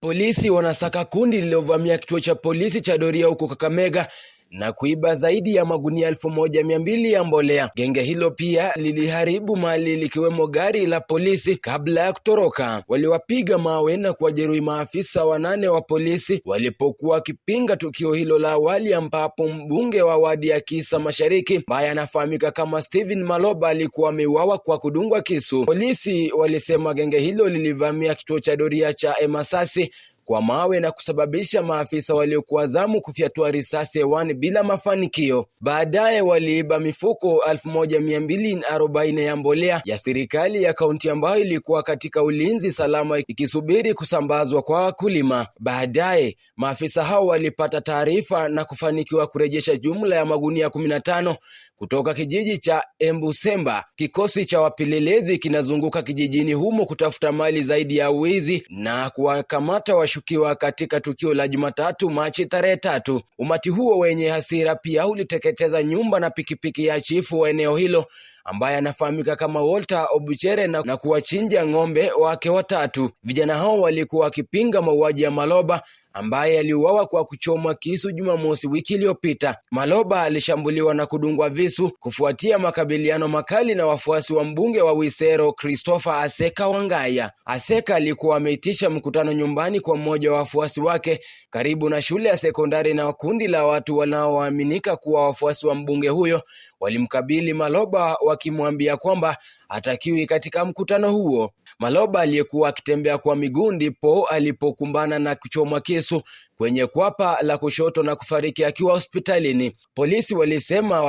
Polisi wanasaka kundi lililovamia kituo cha polisi cha doria huko Kakamega na kuiba zaidi ya magunia 1200 ya mbolea. Genge hilo pia liliharibu mali likiwemo gari la polisi kabla ya kutoroka. Waliwapiga mawe na kuwajeruhi maafisa 8 wa polisi walipokuwa wakipinga tukio hilo la awali, ambapo mbunge wa wadi ya Kisa Mashariki ambaye anafahamika kama Stephen Maloba alikuwa ameuawa kwa kudungwa kisu. Polisi walisema genge hilo lilivamia kituo cha doria cha Emasasi kwa mawe na kusababisha maafisa waliokuwa zamu kufyatua risasi hewani bila mafanikio. Baadaye waliiba mifuko 1240 ya mbolea ya serikali ya kaunti ambayo ilikuwa katika ulinzi salama ikisubiri kusambazwa kwa wakulima. Baadaye maafisa hao walipata taarifa na kufanikiwa kurejesha jumla ya magunia 15 kutoka kijiji cha Embusemba. Kikosi cha wapelelezi kinazunguka kijijini humo kutafuta mali zaidi ya wizi na kuwakamata washukiwa katika tukio la Jumatatu Machi tarehe 3. Umati huo wenye hasira pia uliteketeza nyumba na pikipiki ya chifu wa eneo hilo ambaye anafahamika kama Walter Obuchere na kuwachinja ng'ombe wake 3. Vijana hao walikuwa wakipinga mauaji ya Maloba ambaye aliuawa kwa kuchomwa kisu Jumamosi wiki iliyopita. Maloba alishambuliwa na kudungwa visu kufuatia makabiliano makali na wafuasi wa mbunge wa Wisero Christopher Aseka Wangaya. Aseka alikuwa ameitisha mkutano nyumbani kwa mmoja wa wafuasi wake karibu na shule ya sekondari, na kundi la watu wanaoaminika kuwa wafuasi wa mbunge huyo walimkabili Maloba wakimwambia kwamba hatakiwi katika mkutano huo. Maloba aliyekuwa akitembea kwa miguu ndipo alipokumbana na kuchomwa kisu kwenye kwapa la kushoto na kufariki akiwa hospitalini. Polisi walisema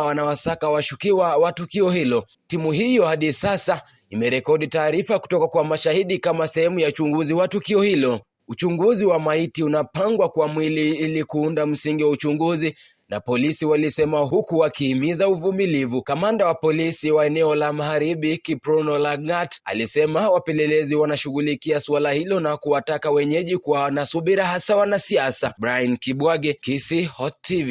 wanawasaka washukiwa wa tukio hilo. Timu hiyo hadi sasa imerekodi taarifa kutoka kwa mashahidi kama sehemu ya uchunguzi wa tukio hilo. Uchunguzi wa maiti unapangwa kwa mwili ili kuunda msingi wa uchunguzi, na polisi walisema huku wakihimiza uvumilivu. Kamanda wa polisi wa eneo la Magharibi Kiprono Langat alisema wapelelezi wanashughulikia suala hilo na kuwataka wenyeji kuwa na subira, hasa wanasiasa. Brian Kibwage, Kisii Hot TV.